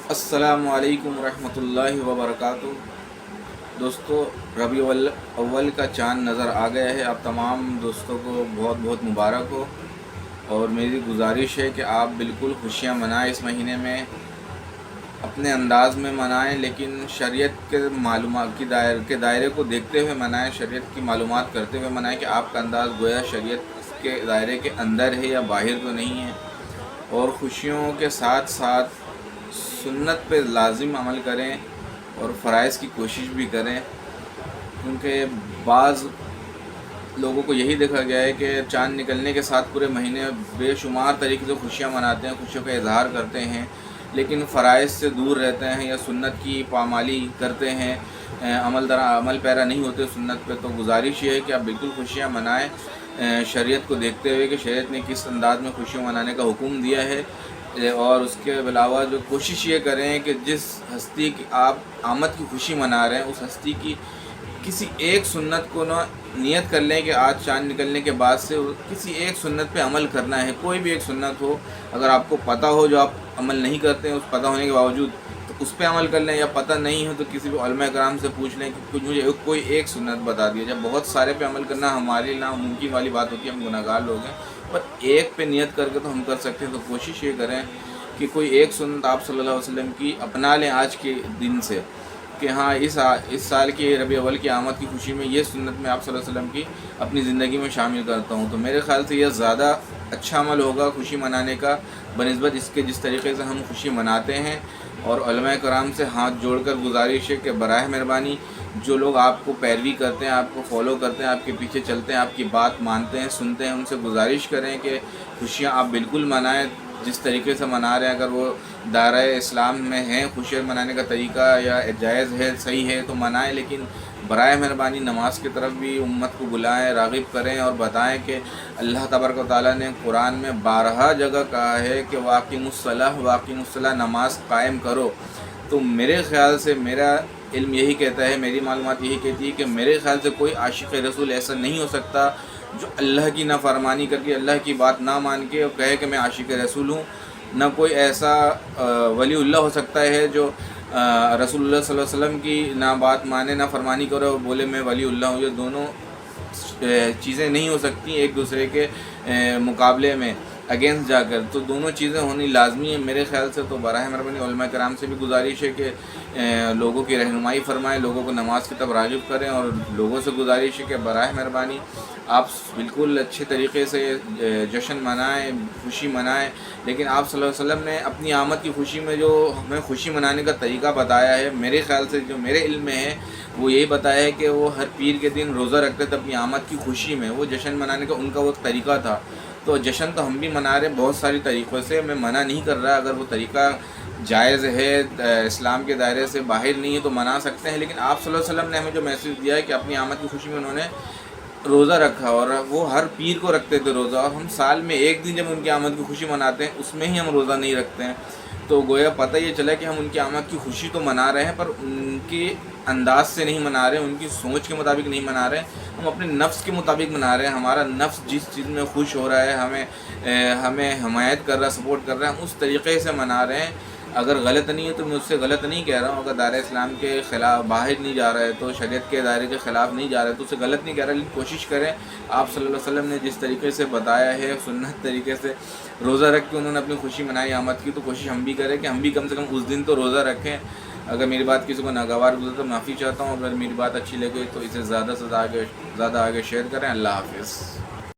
السلام علیکم ورحمۃ اللہ وبرکاتہ۔ دوستو، ربیع الاول کا چاند نظر آ گیا ہے۔ آپ تمام دوستوں کو بہت بہت مبارک ہو، اور میری گزارش ہے کہ آپ بالکل خوشیاں منائیں اس مہینے میں، اپنے انداز میں منائیں، لیکن شریعت کے معلومات کے دائرے کو دیکھتے ہوئے منائیں، شریعت کی معلومات کرتے ہوئے منائیں کہ آپ کا انداز گویا شریعت کے دائرے کے اندر ہے یا باہر تو نہیں ہے۔ اور خوشیوں کے ساتھ ساتھ سنت پہ لازم عمل کریں اور فرائض کی کوشش بھی کریں، کیونکہ بعض لوگوں کو یہی دیکھا گیا ہے کہ چاند نکلنے کے ساتھ پورے مہینے بے شمار طریقے سے خوشیاں مناتے ہیں، خوشیوں کا اظہار کرتے ہیں، لیکن فرائض سے دور رہتے ہیں یا سنت کی پامالی کرتے ہیں، عمل پیرا نہیں ہوتے سنت پہ۔ تو گزارش یہ ہے کہ آپ بالکل خوشیاں منائیں شریعت کو دیکھتے ہوئے کہ شریعت نے کس انداز میں خوشیاں منانے کا حکم دیا ہے، اور اس کے علاوہ جو کوشش یہ کریں کہ جس ہستی کی آپ آمد کی خوشی منا رہے ہیں، اس ہستی کی کسی ایک سنت کو نہ نیت کر لیں کہ آج چاند نکلنے کے بعد سے کسی ایک سنت پہ عمل کرنا ہے۔ کوئی بھی ایک سنت ہو، اگر آپ کو پتہ ہو جو آپ عمل نہیں کرتے ہیں، اس پتہ ہونے کے باوجود، تو اس پہ عمل کر لیں، یا پتہ نہیں ہو تو کسی بھی علماء کرام سے پوچھ لیں کہ کچھ مجھے کوئی ایک سنت بتا دیا جب بہت سارے پہ عمل کرنا ہمارے لیے ناممکن والی بات ہوتی ہے، ہم گناہگار لوگ ہیں، پر ایک پہ نیت کر کے تو ہم کر سکتے ہیں۔ تو کوشش یہ کریں کہ کوئی ایک سنت آپ صلی اللہ علیہ وسلم کی اپنا لیں آج کے دن سے، کہ ہاں اس سال کی ربیع اول کی آمد کی خوشی میں یہ سنت میں آپ صلی اللہ علیہ وسلم کی اپنی زندگی میں شامل کرتا ہوں۔ تو میرے خیال سے یہ زیادہ اچھا عمل ہوگا خوشی منانے کا، بنسبت اس کے جس طریقے سے ہم خوشی مناتے ہیں۔ اور علماء کرام سے ہاتھ جوڑ کر گزارش ہے کہ براہ مہربانی جو لوگ آپ کو پیروی کرتے ہیں، آپ کو فالو کرتے ہیں، آپ کے پیچھے چلتے ہیں، آپ کی بات مانتے ہیں، سنتے ہیں، ان سے گزارش کریں کہ خوشیاں آپ بالکل منائیں جس طریقے سے منا رہے ہیں۔ اگر وہ دائرہ اسلام میں ہیں، خوشیاں منانے کا طریقہ یا جائز ہے، صحیح ہے تو منائیں، لیکن برائے مہربانی نماز کی طرف بھی امت کو بلائیں، راغب کریں، اور بتائیں کہ اللہ تبارک و تعالیٰ نے قرآن میں 12 جگہ کہا ہے کہ واقیم الصلاۃ، نماز قائم کرو۔ تو میرے خیال سے، میرا علم یہی کہتا ہے، میری معلومات یہی کہتی ہے کہ میرے خیال سے کوئی عاشق رسول ایسا نہیں ہو سکتا جو اللہ کی نافرمانی کر کے، اللہ کی بات نہ مان کے اور کہے کہ میں عاشق رسول ہوں۔ نہ کوئی ایسا ولی اللہ ہو سکتا ہے جو رسول اللہ صلی اللہ علیہ وسلم کی نہ بات مانے، نہ فرمانی کرے اور بولے میں ولی اللہ ہوں۔ یہ دونوں چیزیں نہیں ہو سکتی ایک دوسرے کے مقابلے میں اگینسٹ جا کر، تو دونوں چیزیں ہونی لازمی ہیں میرے خیال سے۔ تو براہ مہربانی علماء کرام سے بھی گزارش ہے کہ لوگوں کی رہنمائی فرمائیں، لوگوں کو نماز کی طرف راغب کریں، اور لوگوں سے گزارش ہے کہ براہ مہربانی آپ بالکل اچھے طریقے سے جشن منائیں، خوشی منائیں، لیکن آپ صلی اللہ علیہ وسلم نے اپنی آمد کی خوشی میں جو ہمیں خوشی منانے کا طریقہ بتایا ہے، میرے خیال سے جو میرے علم میں ہے وہ یہی بتایا ہے کہ وہ ہر پیر کے دن روزہ رکھتے تھے اپنی آمد کی خوشی میں۔ وہ جشن منانے کا ان کا وہ طریقہ تھا۔ تو جشن تو ہم بھی منا رہے ہیں بہت ساری طریقوں سے، میں منع نہیں کر رہا، اگر وہ طریقہ جائز ہے، اسلام کے دائرے سے باہر نہیں ہے تو منا سکتے ہیں، لیکن آپ صلی اللہ علیہ وسلم نے ہمیں جو میسیج دیا ہے کہ اپنی آمد کی خوشی میں انہوں نے روزہ رکھا، اور وہ ہر پیر کو رکھتے تھے روزہ، اور ہم سال میں ایک دن جب ان کی آمد کی خوشی مناتے ہیں اس میں ہی ہم روزہ نہیں رکھتے ہیں۔ تو گویا پتہ یہ چلا کہ ہم ان کی آمد کی خوشی تو منا رہے ہیں، پر ان کے انداز سے نہیں منا رہے، ان کی سوچ کے مطابق نہیں منا رہے، ہم اپنے نفس کے مطابق منا رہے ہیں۔ ہمارا نفس جس چیز میں خوش ہو رہا ہے، ہمیں حمایت کر رہا ہے، سپورٹ کر رہا ہے، ہم اس طریقے سے منا رہے ہیں۔ اگر غلط نہیں ہے تو میں اس سے غلط نہیں کہہ رہا ہوں، اگر دائرہ اسلام کے خلاف باہر نہیں جا رہا ہے تو شریعت کے دائرے کے خلاف نہیں جا رہا ہے تو اسے غلط نہیں کہہ رہا، لیکن کوشش کریں آپ صلی اللہ علیہ وسلم نے جس طریقے سے بتایا ہے، سنت طریقے سے روزہ رکھ کے انہوں نے اپنی خوشی منائی آمد کی، تو کوشش ہم بھی کریں کہ ہم بھی کم سے کم اس دن تو روزہ رکھیں۔ اگر میری بات کسی کو ناگوار گزرے تو معافی چاہتا ہوں، اگر میری بات اچھی لگے تو اسے زیادہ سے زیادہ آگے شیئر کریں۔ اللہ حافظ۔